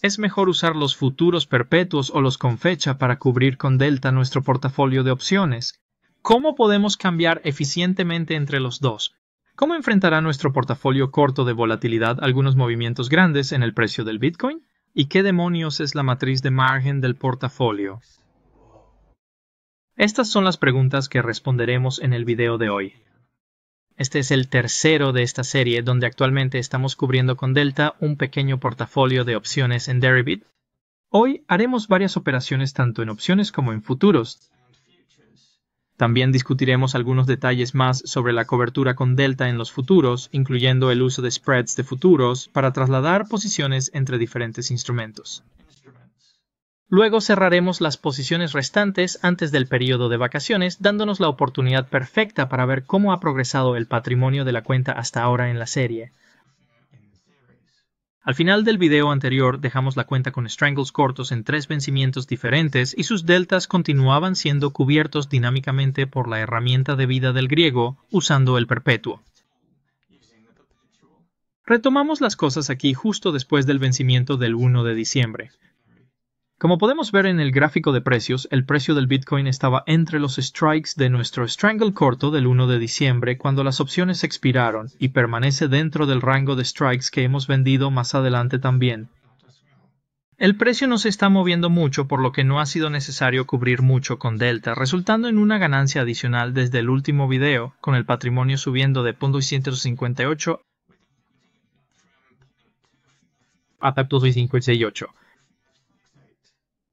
Es mejor usar los futuros perpetuos o los con fecha para cubrir con delta nuestro portafolio de opciones. ¿Cómo podemos cambiar eficientemente entre los dos? ¿Cómo enfrentará nuestro portafolio corto de volatilidad algunos movimientos grandes en el precio del Bitcoin? ¿Y qué demonios es la matriz de margen del portafolio? Estas son las preguntas que responderemos en el video de hoy. Este es el tercero de esta serie, donde actualmente estamos cubriendo con delta un pequeño portafolio de opciones en Deribit. Hoy haremos varias operaciones tanto en opciones como en futuros. También discutiremos algunos detalles más sobre la cobertura con delta en los futuros, incluyendo el uso de spreads de futuros para trasladar posiciones entre diferentes instrumentos. Luego cerraremos las posiciones restantes antes del periodo de vacaciones, dándonos la oportunidad perfecta para ver cómo ha progresado el patrimonio de la cuenta hasta ahora en la serie. Al final del video anterior dejamos la cuenta con strangles cortos en 3 vencimientos diferentes y sus deltas continuaban siendo cubiertos dinámicamente por la herramienta de vida del griego usando el perpetuo. Retomamos las cosas aquí justo después del vencimiento del 1 de diciembre. Como podemos ver en el gráfico de precios, el precio del Bitcoin estaba entre los strikes de nuestro strangle corto del 1 de diciembre cuando las opciones expiraron y permanece dentro del rango de strikes que hemos vendido más adelante también. El precio no se está moviendo mucho, por lo que no ha sido necesario cubrir mucho con delta, resultando en una ganancia adicional desde el último video, con el patrimonio subiendo de 0.258 a 0.258.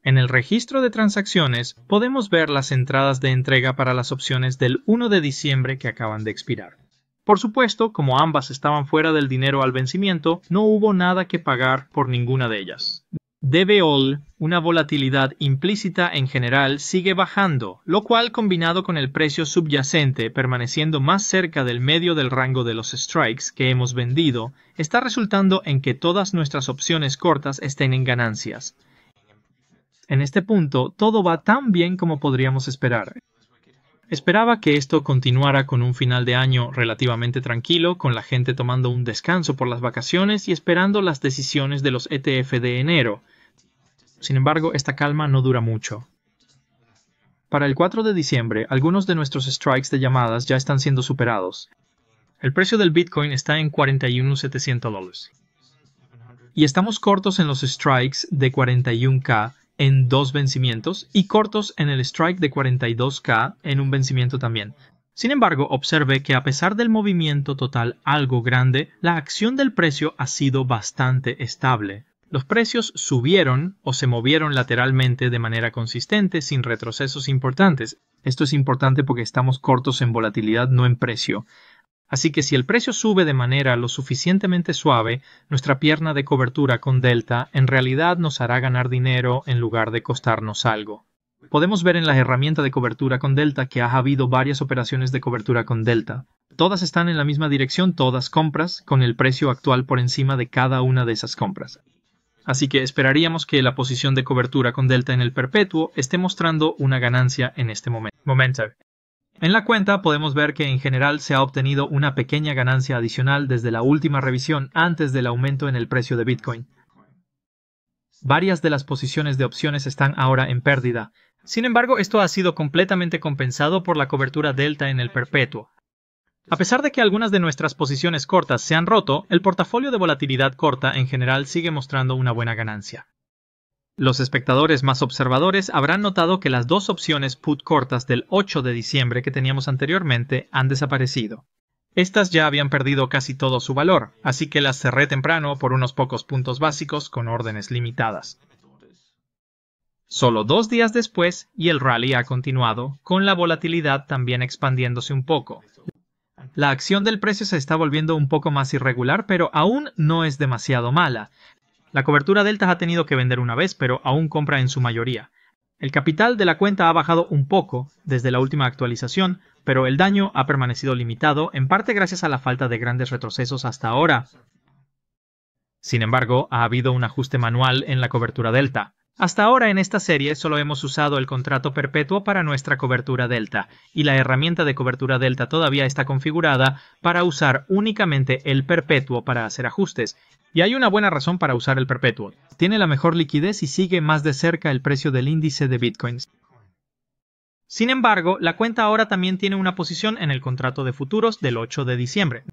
En el registro de transacciones podemos ver las entradas de entrega para las opciones del 1 de diciembre que acaban de expirar. Por supuesto, como ambas estaban fuera del dinero al vencimiento, no hubo nada que pagar por ninguna de ellas. DVOL, una volatilidad implícita en general, sigue bajando, lo cual combinado con el precio subyacente permaneciendo más cerca del medio del rango de los strikes que hemos vendido, está resultando en que todas nuestras opciones cortas estén en ganancias. En este punto, todo va tan bien como podríamos esperar. Esperaba que esto continuara con un final de año relativamente tranquilo, con la gente tomando un descanso por las vacaciones y esperando las decisiones de los ETF de enero. Sin embargo, esta calma no dura mucho. Para el 4 de diciembre, algunos de nuestros strikes de llamadas ya están siendo superados. El precio del Bitcoin está en $41,700. Y estamos cortos en los strikes de 41K, en 2 vencimientos y cortos en el strike de 42K en un vencimiento también. Sin embargo, observe que a pesar del movimiento total algo grande, la acción del precio ha sido bastante estable. Los precios subieron o se movieron lateralmente de manera consistente sin retrocesos importantes. Esto es importante porque estamos cortos en volatilidad, no en precio. Así que si el precio sube de manera lo suficientemente suave, nuestra pierna de cobertura con delta en realidad nos hará ganar dinero en lugar de costarnos algo. Podemos ver en la herramienta de cobertura con delta que ha habido varias operaciones de cobertura con delta. Todas están en la misma dirección, todas compras, con el precio actual por encima de cada una de esas compras. Así que esperaríamos que la posición de cobertura con delta en el perpetuo esté mostrando una ganancia en este momento. En la cuenta podemos ver que en general se ha obtenido una pequeña ganancia adicional desde la última revisión antes del aumento en el precio de Bitcoin. Varias de las posiciones de opciones están ahora en pérdida. Sin embargo, esto ha sido completamente compensado por la cobertura delta en el perpetuo. A pesar de que algunas de nuestras posiciones cortas se han roto, el portafolio de volatilidad corta en general sigue mostrando una buena ganancia. Los espectadores más observadores habrán notado que las 2 opciones put cortas del 8 de diciembre que teníamos anteriormente han desaparecido. Estas ya habían perdido casi todo su valor, así que las cerré temprano por unos pocos puntos básicos con órdenes limitadas. Solo 2 días después, y el rally ha continuado, con la volatilidad también expandiéndose un poco. La acción del precio se está volviendo un poco más irregular, pero aún no es demasiado mala. La cobertura delta ha tenido que vender una vez, pero aún compra en su mayoría. El capital de la cuenta ha bajado un poco desde la última actualización, pero el daño ha permanecido limitado, en parte gracias a la falta de grandes retrocesos hasta ahora. Sin embargo, ha habido un ajuste manual en la cobertura delta. Hasta ahora en esta serie solo hemos usado el contrato perpetuo para nuestra cobertura delta, y la herramienta de cobertura delta todavía está configurada para usar únicamente el perpetuo para hacer ajustes. Y hay una buena razón para usar el perpetuo. Tiene la mejor liquidez y sigue más de cerca el precio del índice de bitcoins. Sin embargo, la cuenta ahora también tiene una posición en el contrato de futuros del 8 de diciembre.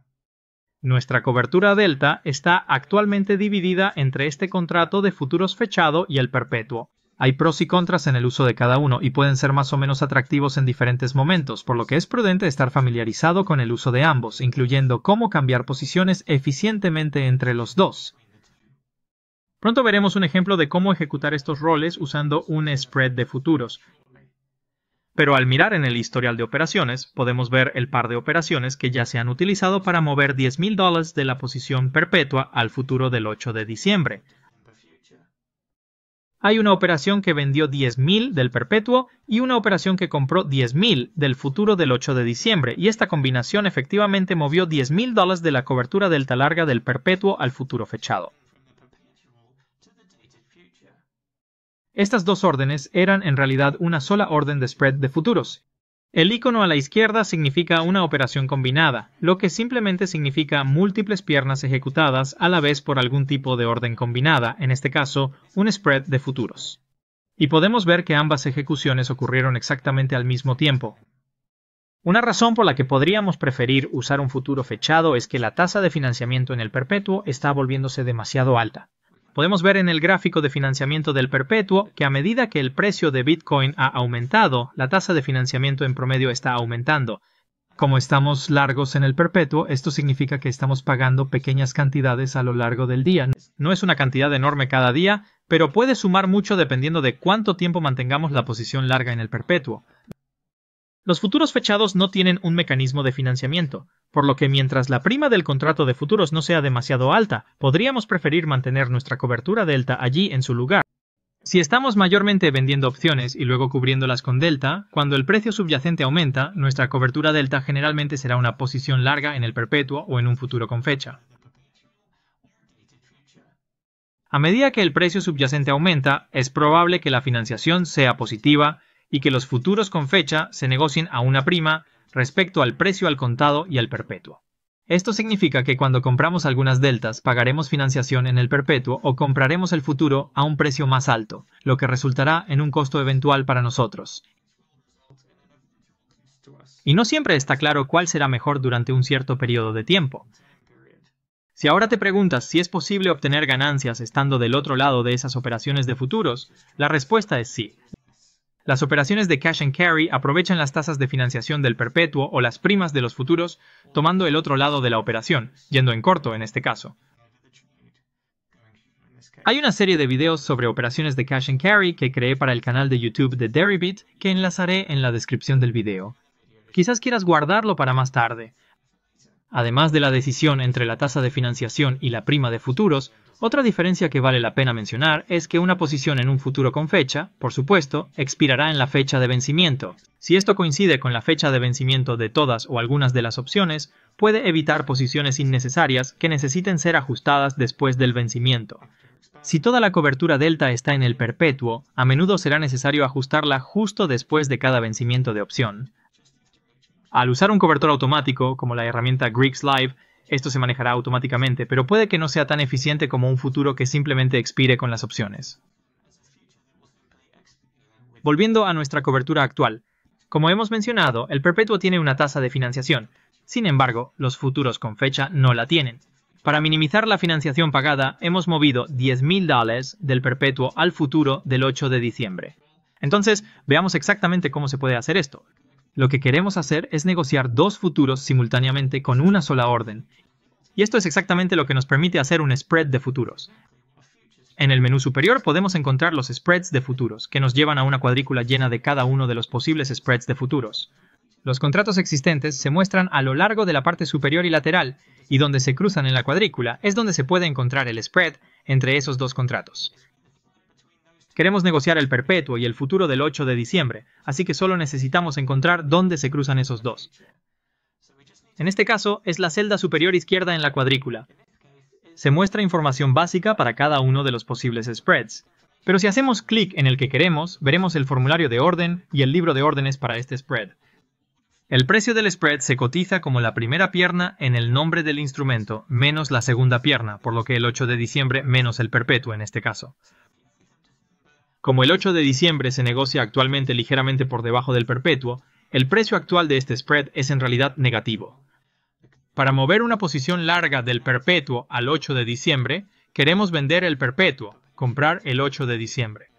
Nuestra cobertura delta está actualmente dividida entre este contrato de futuros fechado y el perpetuo. Hay pros y contras en el uso de cada uno y pueden ser más o menos atractivos en diferentes momentos, por lo que es prudente estar familiarizado con el uso de ambos, incluyendo cómo cambiar posiciones eficientemente entre los dos. Pronto veremos un ejemplo de cómo ejecutar estos roles usando un spread de futuros. Pero al mirar en el historial de operaciones, podemos ver el par de operaciones que ya se han utilizado para mover $10,000 de la posición perpetua al futuro del 8 de diciembre. Hay una operación que vendió 10,000 del perpetuo y una operación que compró 10,000 del futuro del 8 de diciembre, y esta combinación efectivamente movió $10,000 de la cobertura delta larga del perpetuo al futuro fechado. Estas dos órdenes eran en realidad una sola orden de spread de futuros. El icono a la izquierda significa una operación combinada, lo que simplemente significa múltiples piernas ejecutadas a la vez por algún tipo de orden combinada, en este caso, un spread de futuros. Y podemos ver que ambas ejecuciones ocurrieron exactamente al mismo tiempo. Una razón por la que podríamos preferir usar un futuro fechado es que la tasa de financiamiento en el perpetuo está volviéndose demasiado alta. Podemos ver en el gráfico de financiamiento del perpetuo que a medida que el precio de Bitcoin ha aumentado, la tasa de financiamiento en promedio está aumentando. Como estamos largos en el perpetuo, esto significa que estamos pagando pequeñas cantidades a lo largo del día. No es una cantidad enorme cada día, pero puede sumar mucho dependiendo de cuánto tiempo mantengamos la posición larga en el perpetuo. Los futuros fechados no tienen un mecanismo de financiamiento, por lo que mientras la prima del contrato de futuros no sea demasiado alta, podríamos preferir mantener nuestra cobertura delta allí en su lugar. Si estamos mayormente vendiendo opciones y luego cubriéndolas con delta, cuando el precio subyacente aumenta, nuestra cobertura delta generalmente será una posición larga en el perpetuo o en un futuro con fecha. A medida que el precio subyacente aumenta, es probable que la financiación sea positiva y que los futuros con fecha se negocien a una prima respecto al precio al contado y al perpetuo. Esto significa que cuando compramos algunas deltas pagaremos financiación en el perpetuo o compraremos el futuro a un precio más alto, lo que resultará en un costo eventual para nosotros. Y no siempre está claro cuál será mejor durante un cierto periodo de tiempo. Si ahora te preguntas si es posible obtener ganancias estando del otro lado de esas operaciones de futuros, la respuesta es sí. Las operaciones de cash and carry aprovechan las tasas de financiación del perpetuo o las primas de los futuros, tomando el otro lado de la operación, yendo en corto en este caso. Hay una serie de videos sobre operaciones de cash and carry que creé para el canal de YouTube de Deribit que enlazaré en la descripción del video. Quizás quieras guardarlo para más tarde. Además de la decisión entre la tasa de financiación y la prima de futuros, otra diferencia que vale la pena mencionar es que una posición en un futuro con fecha, por supuesto, expirará en la fecha de vencimiento. Si esto coincide con la fecha de vencimiento de todas o algunas de las opciones, puede evitar posiciones innecesarias que necesiten ser ajustadas después del vencimiento. Si toda la cobertura delta está en el perpetuo, a menudo será necesario ajustarla justo después de cada vencimiento de opción. Al usar un cobertor automático, como la herramienta Greeks Live, esto se manejará automáticamente, pero puede que no sea tan eficiente como un futuro que simplemente expire con las opciones. Volviendo a nuestra cobertura actual, como hemos mencionado, el perpetuo tiene una tasa de financiación. Sin embargo, los futuros con fecha no la tienen. Para minimizar la financiación pagada, hemos movido $10,000 del perpetuo al futuro del 8 de diciembre. Entonces, veamos exactamente cómo se puede hacer esto. Lo que queremos hacer es negociar dos futuros simultáneamente con una sola orden. Y esto es exactamente lo que nos permite hacer un spread de futuros. En el menú superior podemos encontrar los spreads de futuros, que nos llevan a una cuadrícula llena de cada uno de los posibles spreads de futuros. Los contratos existentes se muestran a lo largo de la parte superior y lateral, y donde se cruzan en la cuadrícula es donde se puede encontrar el spread entre esos dos contratos. Queremos negociar el perpetuo y el futuro del 8 de diciembre, así que solo necesitamos encontrar dónde se cruzan esos dos. En este caso, es la celda superior izquierda en la cuadrícula. Se muestra información básica para cada uno de los posibles spreads. Pero si hacemos clic en el que queremos, veremos el formulario de orden y el libro de órdenes para este spread. El precio del spread se cotiza como la primera pierna en el nombre del instrumento menos la segunda pierna, por lo que el 8 de diciembre menos el perpetuo en este caso. Como el 8 de diciembre se negocia actualmente ligeramente por debajo del perpetuo, el precio actual de este spread es en realidad negativo. Para mover una posición larga del perpetuo al 8 de diciembre, queremos vender el perpetuo, comprar el 8 de diciembre.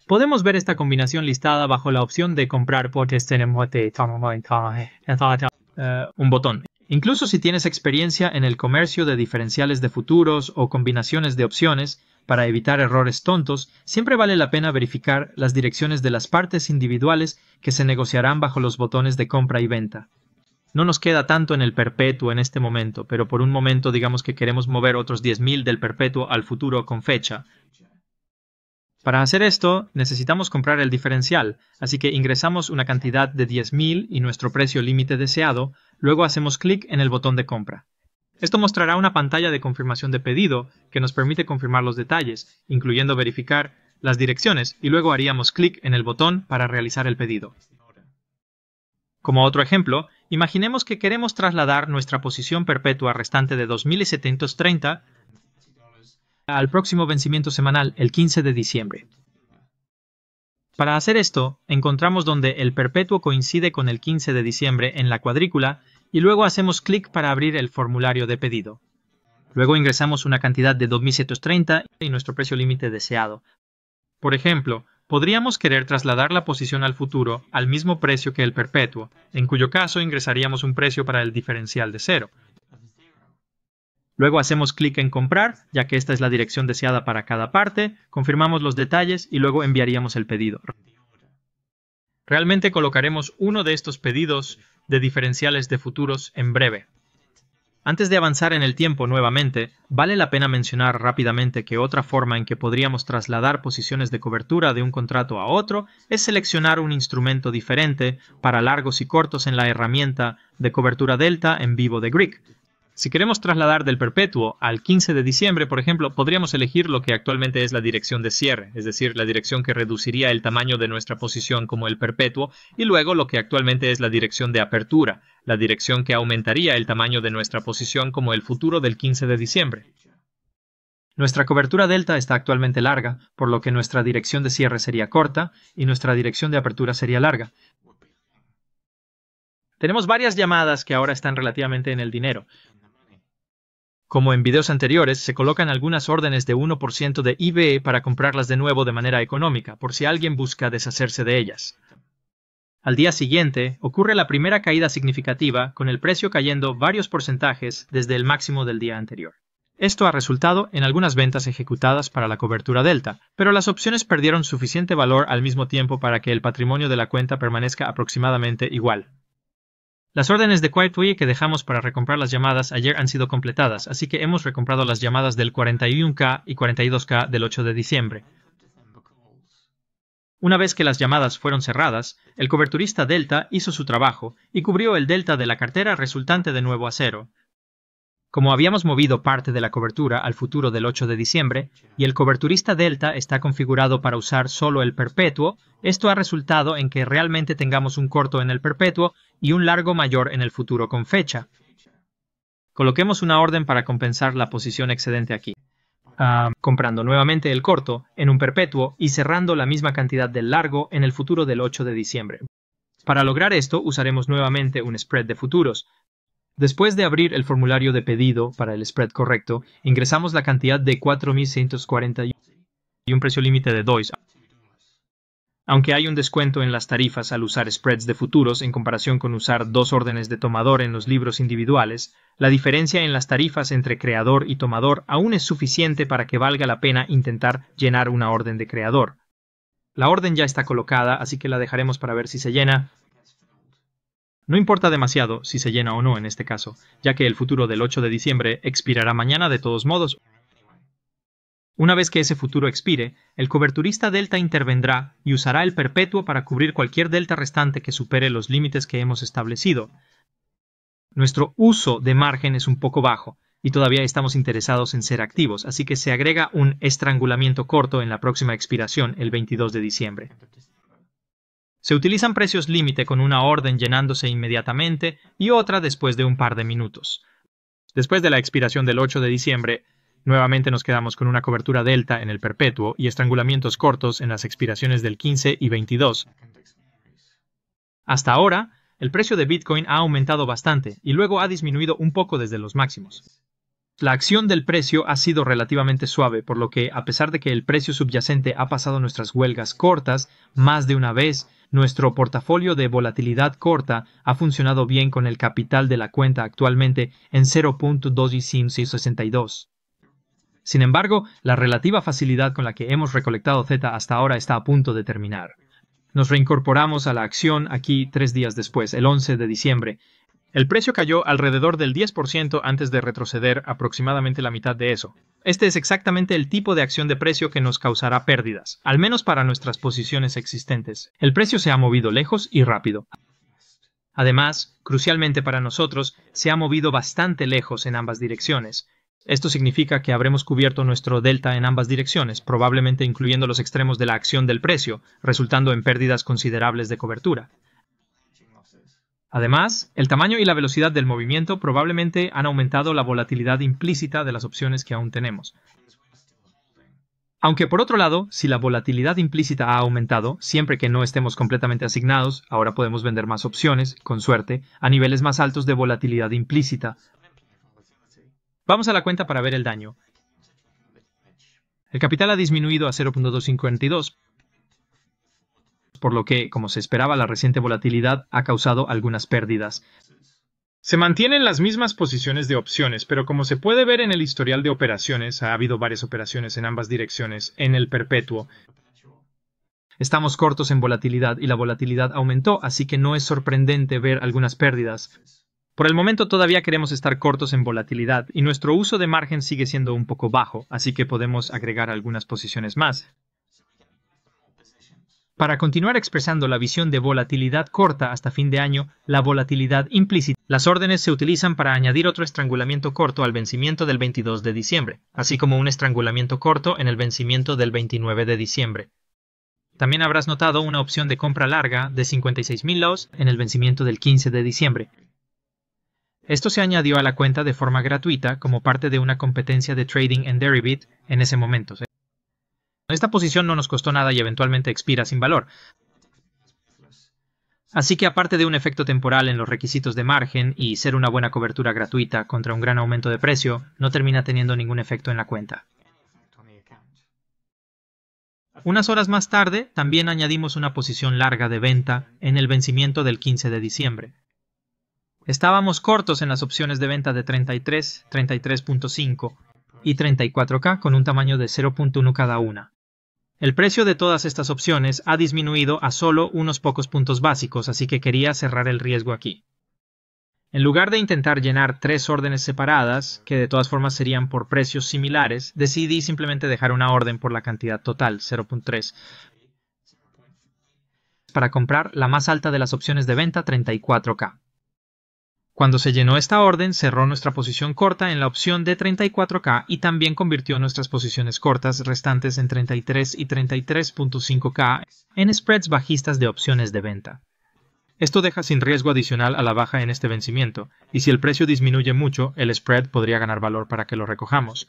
Podemos ver esta combinación listada bajo la opción de comprar un botón. Incluso si tienes experiencia en el comercio de diferenciales de futuros o combinaciones de opciones, para evitar errores tontos, siempre vale la pena verificar las direcciones de las partes individuales que se negociarán bajo los botones de compra y venta. No nos queda tanto en el perpetuo en este momento, pero por un momento digamos que queremos mover otros 10.000 del perpetuo al futuro con fecha. Para hacer esto, necesitamos comprar el diferencial, así que ingresamos una cantidad de 10.000 y nuestro precio límite deseado, luego hacemos clic en el botón de compra. Esto mostrará una pantalla de confirmación de pedido que nos permite confirmar los detalles, incluyendo verificar las direcciones, y luego haríamos clic en el botón para realizar el pedido. Como otro ejemplo, imaginemos que queremos trasladar nuestra posición perpetua restante de 2.730 al próximo vencimiento semanal, el 15 de diciembre. Para hacer esto, encontramos donde el perpetuo coincide con el 15 de diciembre en la cuadrícula y luego hacemos clic para abrir el formulario de pedido. Luego ingresamos una cantidad de 2.730 y nuestro precio límite deseado. Por ejemplo, podríamos querer trasladar la posición al futuro al mismo precio que el perpetuo, en cuyo caso ingresaríamos un precio para el diferencial de 0. Luego hacemos clic en comprar, ya que esta es la dirección deseada para cada parte, confirmamos los detalles y luego enviaríamos el pedido. Realmente colocaremos uno de estos pedidos de diferenciales de futuros en breve. Antes de avanzar en el tiempo nuevamente, vale la pena mencionar rápidamente que otra forma en que podríamos trasladar posiciones de cobertura de un contrato a otro es seleccionar un instrumento diferente para largos y cortos en la herramienta de cobertura delta en vivo de Greek. Si queremos trasladar del perpetuo al 15 de diciembre, por ejemplo, podríamos elegir lo que actualmente es la dirección de cierre, es decir, la dirección que reduciría el tamaño de nuestra posición como el perpetuo, y luego lo que actualmente es la dirección de apertura, la dirección que aumentaría el tamaño de nuestra posición como el futuro del 15 de diciembre. Nuestra cobertura delta está actualmente larga, por lo que nuestra dirección de cierre sería corta y nuestra dirección de apertura sería larga. Tenemos varias llamadas que ahora están relativamente en el dinero. Como en videos anteriores, se colocan algunas órdenes de 1% de IBE para comprarlas de nuevo de manera económica, por si alguien busca deshacerse de ellas. Al día siguiente, ocurre la primera caída significativa, con el precio cayendo varios porcentajes desde el máximo del día anterior. Esto ha resultado en algunas ventas ejecutadas para la cobertura delta, pero las opciones perdieron suficiente valor al mismo tiempo para que el patrimonio de la cuenta permanezca aproximadamente igual. Las órdenes de QuietWay que dejamos para recomprar las llamadas ayer han sido completadas, así que hemos recomprado las llamadas del 41K y 42K del 8 de diciembre. Una vez que las llamadas fueron cerradas, el coberturista Delta hizo su trabajo y cubrió el delta de la cartera resultante de nuevo a 0. Como habíamos movido parte de la cobertura al futuro del 8 de diciembre, y el coberturista Delta está configurado para usar solo el perpetuo, esto ha resultado en que realmente tengamos un corto en el perpetuo y un largo mayor en el futuro con fecha. Coloquemos una orden para compensar la posición excedente aquí. Comprando nuevamente el corto en un perpetuo y cerrando la misma cantidad del largo en el futuro del 8 de diciembre. Para lograr esto, usaremos nuevamente un spread de futuros. Después de abrir el formulario de pedido para el spread correcto, ingresamos la cantidad de 4.640 y un precio límite de 2. Aunque hay un descuento en las tarifas al usar spreads de futuros en comparación con usar dos órdenes de tomador en los libros individuales, la diferencia en las tarifas entre creador y tomador aún es suficiente para que valga la pena intentar llenar una orden de creador. La orden ya está colocada, así que la dejaremos para ver si se llena. No importa demasiado si se llena o no en este caso, ya que el futuro del 8 de diciembre expirará mañana de todos modos. Una vez que ese futuro expire, el coberturista delta intervendrá y usará el perpetuo para cubrir cualquier delta restante que supere los límites que hemos establecido. Nuestro uso de margen es un poco bajo, y todavía estamos interesados en ser activos, así que se agrega un estrangulamiento corto en la próxima expiración, el 22 de diciembre. Se utilizan precios límite con una orden llenándose inmediatamente y otra después de un par de minutos. Después de la expiración del 8 de diciembre, nuevamente nos quedamos con una cobertura delta en el perpetuo y estrangulamientos cortos en las expiraciones del 15 y 22. Hasta ahora, el precio de Bitcoin ha aumentado bastante y luego ha disminuido un poco desde los máximos. La acción del precio ha sido relativamente suave, por lo que, a pesar de que el precio subyacente ha pasado nuestras huelgas cortas más de una vez, nuestro portafolio de volatilidad corta ha funcionado bien con el capital de la cuenta actualmente en 0.262. Sin embargo, la relativa facilidad con la que hemos recolectado Z hasta ahora está a punto de terminar. Nos reincorporamos a la acción aquí 3 días después, el 11 de diciembre. El precio cayó alrededor del 10% antes de retroceder aproximadamente la mitad de eso. Este es exactamente el tipo de acción de precio que nos causará pérdidas, al menos para nuestras posiciones existentes. El precio se ha movido lejos y rápido. Además, crucialmente para nosotros, se ha movido bastante lejos en ambas direcciones. Esto significa que habremos cubierto nuestro delta en ambas direcciones, probablemente incluyendo los extremos de la acción del precio, resultando en pérdidas considerables de cobertura. Además, el tamaño y la velocidad del movimiento probablemente han aumentado la volatilidad implícita de las opciones que aún tenemos. Aunque por otro lado, si la volatilidad implícita ha aumentado, siempre que no estemos completamente asignados, ahora podemos vender más opciones, con suerte, a niveles más altos de volatilidad implícita. Vamos a la cuenta para ver el daño. El capital ha disminuido a 0.252, por lo que, como se esperaba, la reciente volatilidad ha causado algunas pérdidas. Se mantienen las mismas posiciones de opciones, pero como se puede ver en el historial de operaciones, ha habido varias operaciones en ambas direcciones en el perpetuo. Estamos cortos en volatilidad y la volatilidad aumentó, así que no es sorprendente ver algunas pérdidas. Por el momento todavía queremos estar cortos en volatilidad y nuestro uso de margen sigue siendo un poco bajo, así que podemos agregar algunas posiciones más. Para continuar expresando la visión de volatilidad corta hasta fin de año, la volatilidad implícita, las órdenes se utilizan para añadir otro estrangulamiento corto al vencimiento del 22 de diciembre, así como un estrangulamiento corto en el vencimiento del 29 de diciembre. También habrás notado una opción de compra larga de 56.000 lots en el vencimiento del 15 de diciembre. Esto se añadió a la cuenta de forma gratuita como parte de una competencia de trading en Deribit en ese momento. Esta posición no nos costó nada y eventualmente expira sin valor. Así que aparte de un efecto temporal en los requisitos de margen y ser una buena cobertura gratuita contra un gran aumento de precio, no termina teniendo ningún efecto en la cuenta. Unas horas más tarde, también añadimos una posición larga de venta en el vencimiento del 15 de diciembre. Estábamos cortos en las opciones de venta de 33, 33.5 y 34K con un tamaño de 0.1 cada una. El precio de todas estas opciones ha disminuido a solo unos pocos puntos básicos, así que quería cerrar el riesgo aquí. En lugar de intentar llenar 3 órdenes separadas, que de todas formas serían por precios similares, decidí simplemente dejar una orden por la cantidad total, 0.3, para comprar la más alta de las opciones de venta, 34K. Cuando se llenó esta orden, cerró nuestra posición corta en la opción de 34K y también convirtió nuestras posiciones cortas restantes en 33 y 33.5K en spreads bajistas de opciones de venta. Esto deja sin riesgo adicional a la baja en este vencimiento, y si el precio disminuye mucho, el spread podría ganar valor para que lo recojamos.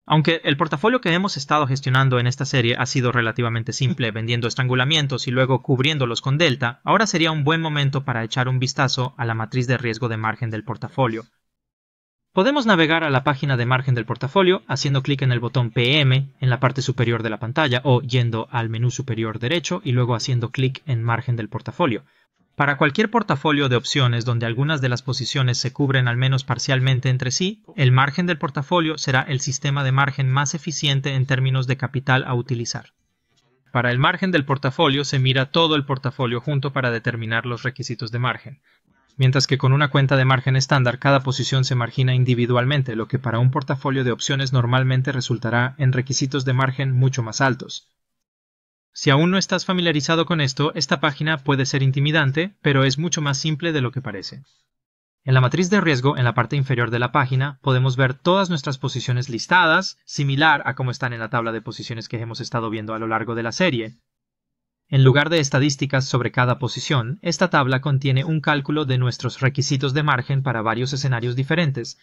Aunque el portafolio que hemos estado gestionando en esta serie ha sido relativamente simple, vendiendo estrangulamientos y luego cubriéndolos con delta, ahora sería un buen momento para echar un vistazo a la matriz de riesgo de margen del portafolio. Podemos navegar a la página de margen del portafolio haciendo clic en el botón PM en la parte superior de la pantalla o yendo al menú superior derecho y luego haciendo clic en margen del portafolio. Para cualquier portafolio de opciones donde algunas de las posiciones se cubren al menos parcialmente entre sí, el margen del portafolio será el sistema de margen más eficiente en términos de capital a utilizar. Para el margen del portafolio se mira todo el portafolio junto para determinar los requisitos de margen, mientras que con una cuenta de margen estándar cada posición se margina individualmente, lo que para un portafolio de opciones normalmente resultará en requisitos de margen mucho más altos. Si aún no estás familiarizado con esto, esta página puede ser intimidante, pero es mucho más simple de lo que parece. En la matriz de riesgo, en la parte inferior de la página, podemos ver todas nuestras posiciones listadas, similar a como están en la tabla de posiciones que hemos estado viendo a lo largo de la serie. En lugar de estadísticas sobre cada posición, esta tabla contiene un cálculo de nuestros requisitos de margen para varios escenarios diferentes.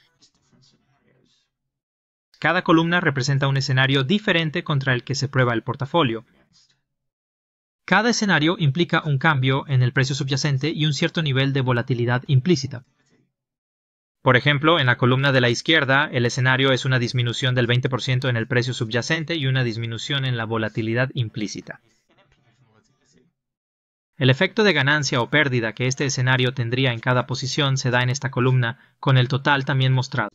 Cada columna representa un escenario diferente contra el que se prueba el portafolio. Cada escenario implica un cambio en el precio subyacente y un cierto nivel de volatilidad implícita. Por ejemplo, en la columna de la izquierda, el escenario es una disminución del 20% en el precio subyacente y una disminución en la volatilidad implícita. El efecto de ganancia o pérdida que este escenario tendría en cada posición se da en esta columna, con el total también mostrado.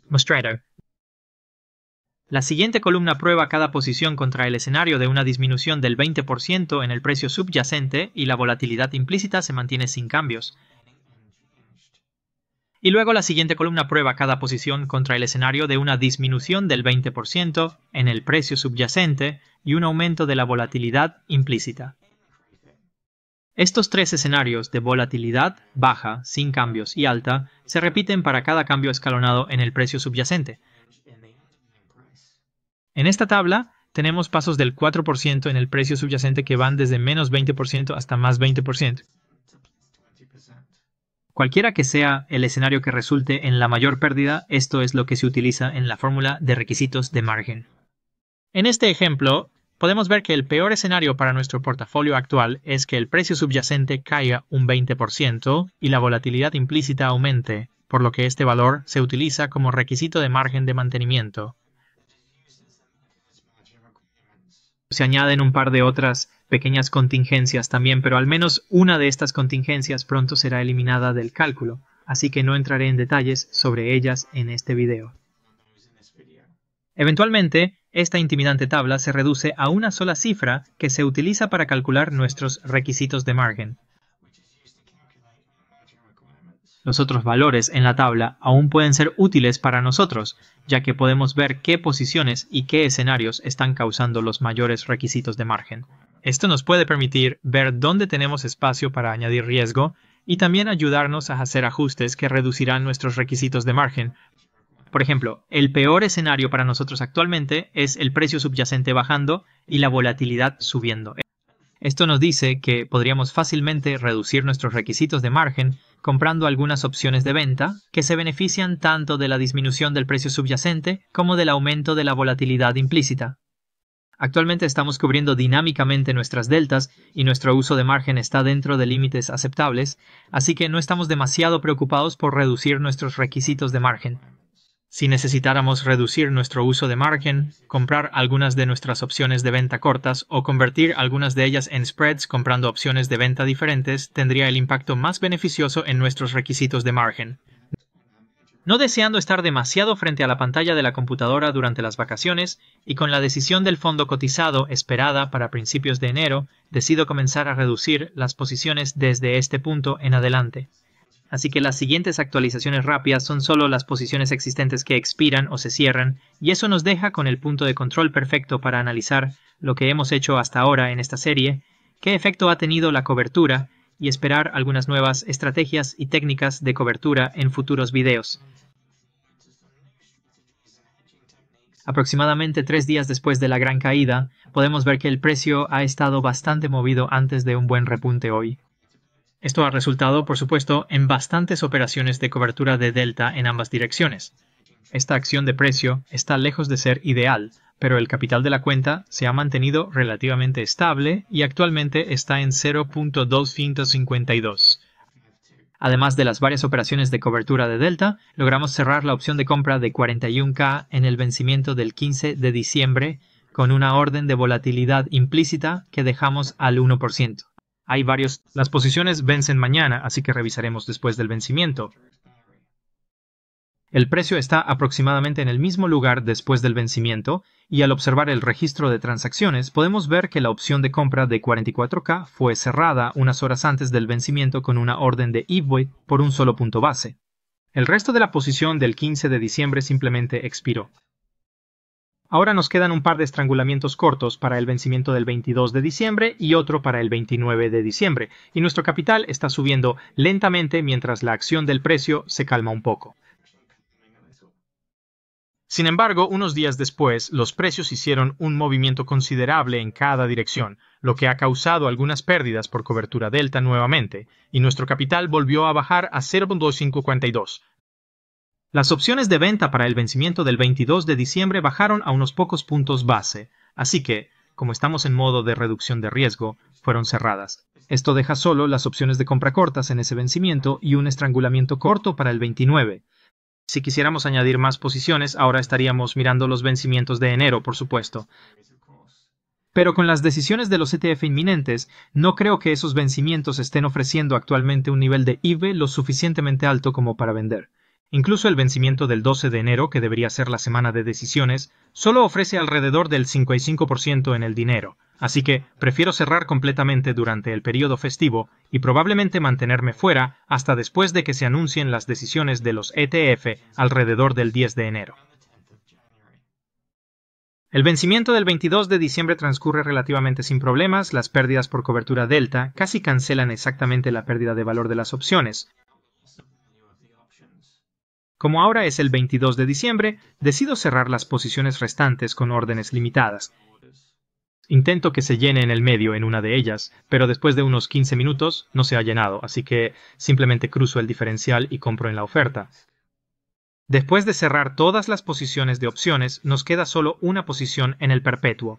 La siguiente columna prueba cada posición contra el escenario de una disminución del 20% en el precio subyacente y la volatilidad implícita se mantiene sin cambios. Y luego la siguiente columna prueba cada posición contra el escenario de una disminución del 20% en el precio subyacente y un aumento de la volatilidad implícita. Estos tres escenarios de volatilidad baja, sin cambios y alta se repiten para cada cambio escalonado en el precio subyacente. En esta tabla tenemos pasos del 4% en el precio subyacente que van desde menos 20% hasta más 20%. Cualquiera que sea el escenario que resulte en la mayor pérdida, esto es lo que se utiliza en la fórmula de requisitos de margen. En este ejemplo, podemos ver que el peor escenario para nuestro portafolio actual es que el precio subyacente caiga un 20% y la volatilidad implícita aumente, por lo que este valor se utiliza como requisito de margen de mantenimiento. Se añaden un par de otras pequeñas contingencias también, pero al menos una de estas contingencias pronto será eliminada del cálculo, así que no entraré en detalles sobre ellas en este video. Eventualmente, esta intimidante tabla se reduce a una sola cifra que se utiliza para calcular nuestros requisitos de margen. Los otros valores en la tabla aún pueden ser útiles para nosotros, ya que podemos ver qué posiciones y qué escenarios están causando los mayores requisitos de margen. Esto nos puede permitir ver dónde tenemos espacio para añadir riesgo y también ayudarnos a hacer ajustes que reducirán nuestros requisitos de margen. Por ejemplo, el peor escenario para nosotros actualmente es el precio subyacente bajando y la volatilidad subiendo. Esto nos dice que podríamos fácilmente reducir nuestros requisitos de margen comprando algunas opciones de venta que se benefician tanto de la disminución del precio subyacente como del aumento de la volatilidad implícita. Actualmente estamos cubriendo dinámicamente nuestras deltas y nuestro uso de margen está dentro de límites aceptables, así que no estamos demasiado preocupados por reducir nuestros requisitos de margen. Si necesitáramos reducir nuestro uso de margen, comprar algunas de nuestras opciones de venta cortas o convertir algunas de ellas en spreads comprando opciones de venta diferentes, tendría el impacto más beneficioso en nuestros requisitos de margen. No deseando estar demasiado frente a la pantalla de la computadora durante las vacaciones y con la decisión del fondo cotizado esperada para principios de enero, decido comenzar a reducir las posiciones desde este punto en adelante. Así que las siguientes actualizaciones rápidas son solo las posiciones existentes que expiran o se cierran, y eso nos deja con el punto de control perfecto para analizar lo que hemos hecho hasta ahora en esta serie, qué efecto ha tenido la cobertura, y esperar algunas nuevas estrategias y técnicas de cobertura en futuros videos. Aproximadamente 3 días después de la gran caída, podemos ver que el precio ha estado bastante movido antes de un buen repunte hoy. Esto ha resultado, por supuesto, en bastantes operaciones de cobertura de delta en ambas direcciones. Esta acción de precio está lejos de ser ideal, pero el capital de la cuenta se ha mantenido relativamente estable y actualmente está en 0.252. Además de las varias operaciones de cobertura de delta, logramos cerrar la opción de compra de 41K en el vencimiento del 15 de diciembre con una orden de volatilidad implícita que dejamos al 1%. Las posiciones vencen mañana, así que revisaremos después del vencimiento. El precio está aproximadamente en el mismo lugar después del vencimiento, y al observar el registro de transacciones podemos ver que la opción de compra de 44K fue cerrada unas horas antes del vencimiento con una orden de EVOID por un solo punto base. El resto de la posición del 15 de diciembre simplemente expiró. Ahora nos quedan un par de estrangulamientos cortos para el vencimiento del 22 de diciembre y otro para el 29 de diciembre, y nuestro capital está subiendo lentamente mientras la acción del precio se calma un poco. Sin embargo, unos días después, los precios hicieron un movimiento considerable en cada dirección, lo que ha causado algunas pérdidas por cobertura delta nuevamente, y nuestro capital volvió a bajar a 0.2542. Las opciones de venta para el vencimiento del 22 de diciembre bajaron a unos pocos puntos base, así que, como estamos en modo de reducción de riesgo, fueron cerradas. Esto deja solo las opciones de compra cortas en ese vencimiento y un estrangulamiento corto para el 29. Si quisiéramos añadir más posiciones, ahora estaríamos mirando los vencimientos de enero, por supuesto. Pero con las decisiones de los ETF inminentes, no creo que esos vencimientos estén ofreciendo actualmente un nivel de IV lo suficientemente alto como para vender. Incluso el vencimiento del 12 de enero, que debería ser la semana de decisiones, solo ofrece alrededor del 55% en el dinero, así que prefiero cerrar completamente durante el periodo festivo y probablemente mantenerme fuera hasta después de que se anuncien las decisiones de los ETF alrededor del 10 de enero. El vencimiento del 22 de diciembre transcurre relativamente sin problemas, las pérdidas por cobertura delta casi cancelan exactamente la pérdida de valor de las opciones. Como ahora es el 22 de diciembre, decido cerrar las posiciones restantes con órdenes limitadas. Intento que se llene en el medio en una de ellas, pero después de unos 15 minutos no se ha llenado, así que simplemente cruzo el diferencial y compro en la oferta. Después de cerrar todas las posiciones de opciones, nos queda solo una posición en el perpetuo.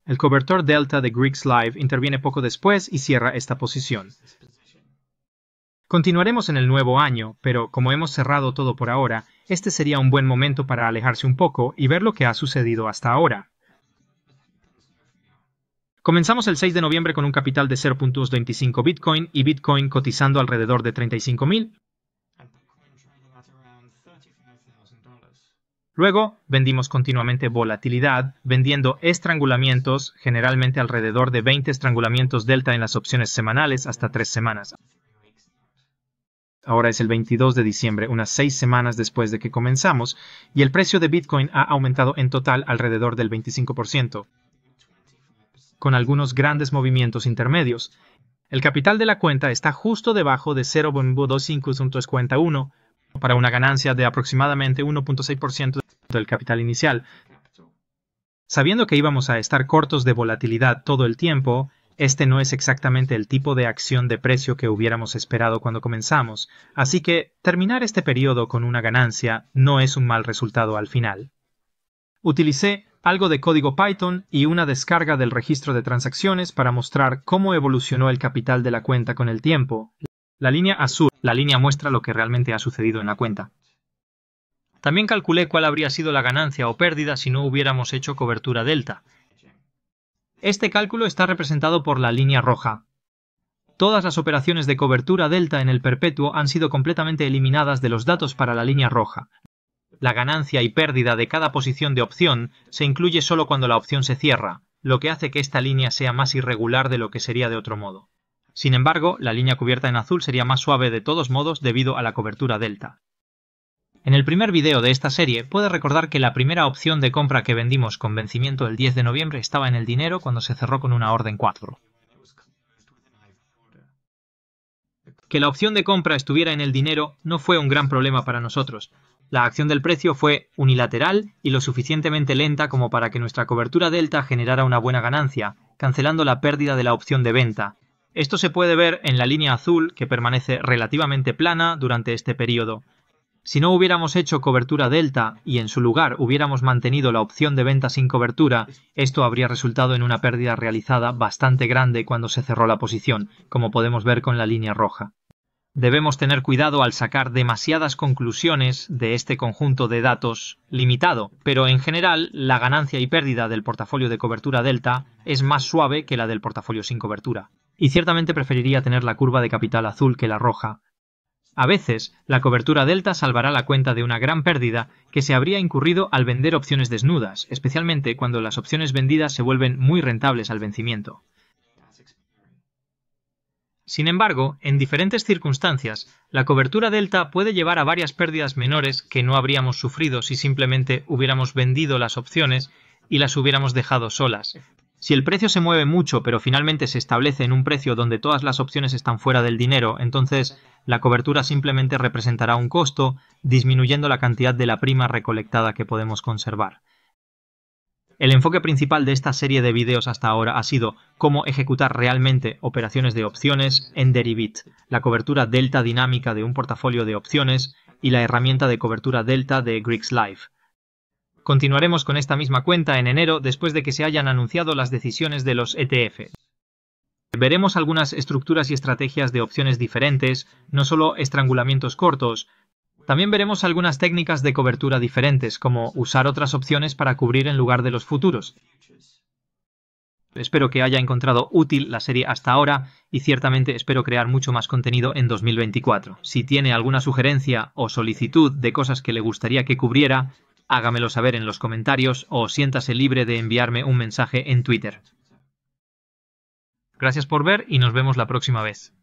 El cobertor delta de Greeks Live interviene poco después y cierra esta posición. Continuaremos en el nuevo año, pero como hemos cerrado todo por ahora, este sería un buen momento para alejarse un poco y ver lo que ha sucedido hasta ahora. Comenzamos el 6 de noviembre con un capital de 0.25 Bitcoin y Bitcoin cotizando alrededor de 35.000. Luego, vendimos continuamente volatilidad, vendiendo estrangulamientos, generalmente alrededor de 20 estrangulamientos delta en las opciones semanales hasta 3 semanas. Ahora es el 22 de diciembre, unas 6 semanas después de que comenzamos, y el precio de Bitcoin ha aumentado en total alrededor del 25%, con algunos grandes movimientos intermedios. El capital de la cuenta está justo debajo de 0.2551 para una ganancia de aproximadamente 1.6% del capital inicial. Sabiendo que íbamos a estar cortos de volatilidad todo el tiempo, este no es exactamente el tipo de acción de precio que hubiéramos esperado cuando comenzamos, así que terminar este periodo con una ganancia no es un mal resultado al final. Utilicé algo de código Python y una descarga del registro de transacciones para mostrar cómo evolucionó el capital de la cuenta con el tiempo. La línea azul, la línea muestra lo que realmente ha sucedido en la cuenta. También calculé cuál habría sido la ganancia o pérdida si no hubiéramos hecho cobertura delta. Este cálculo está representado por la línea roja. Todas las operaciones de cobertura delta en el perpetuo han sido completamente eliminadas de los datos para la línea roja. La ganancia y pérdida de cada posición de opción se incluye solo cuando la opción se cierra, lo que hace que esta línea sea más irregular de lo que sería de otro modo. Sin embargo, la línea cubierta en azul sería más suave de todos modos debido a la cobertura delta. En el primer video de esta serie, puedes recordar que la primera opción de compra que vendimos con vencimiento el 10 de noviembre estaba en el dinero cuando se cerró con una orden 4. Que la opción de compra estuviera en el dinero no fue un gran problema para nosotros. La acción del precio fue unilateral y lo suficientemente lenta como para que nuestra cobertura delta generara una buena ganancia, cancelando la pérdida de la opción de venta. Esto se puede ver en la línea azul, que permanece relativamente plana durante este periodo. Si no hubiéramos hecho cobertura delta y en su lugar hubiéramos mantenido la opción de venta sin cobertura, esto habría resultado en una pérdida realizada bastante grande cuando se cerró la posición, como podemos ver con la línea roja. Debemos tener cuidado al sacar demasiadas conclusiones de este conjunto de datos limitado, pero en general la ganancia y pérdida del portafolio de cobertura delta es más suave que la del portafolio sin cobertura. Y ciertamente preferiría tener la curva de capital azul que la roja. A veces, la cobertura delta salvará la cuenta de una gran pérdida que se habría incurrido al vender opciones desnudas, especialmente cuando las opciones vendidas se vuelven muy rentables al vencimiento. Sin embargo, en diferentes circunstancias, la cobertura delta puede llevar a varias pérdidas menores que no habríamos sufrido si simplemente hubiéramos vendido las opciones y las hubiéramos dejado solas. Si el precio se mueve mucho pero finalmente se establece en un precio donde todas las opciones están fuera del dinero, entonces la cobertura simplemente representará un costo, disminuyendo la cantidad de la prima recolectada que podemos conservar. El enfoque principal de esta serie de vídeos hasta ahora ha sido cómo ejecutar realmente operaciones de opciones en Deribit, la cobertura delta dinámica de un portafolio de opciones y la herramienta de cobertura delta de Greeks Life. Continuaremos con esta misma cuenta en enero después de que se hayan anunciado las decisiones de los ETF. Veremos algunas estructuras y estrategias de opciones diferentes, no solo estrangulamientos cortos. También veremos algunas técnicas de cobertura diferentes, como usar otras opciones para cubrir en lugar de los futuros. Espero que haya encontrado útil la serie hasta ahora y ciertamente espero crear mucho más contenido en 2024. Si tiene alguna sugerencia o solicitud de cosas que le gustaría que cubriera, hágamelo saber en los comentarios o siéntase libre de enviarme un mensaje en Twitter. Gracias por ver y nos vemos la próxima vez.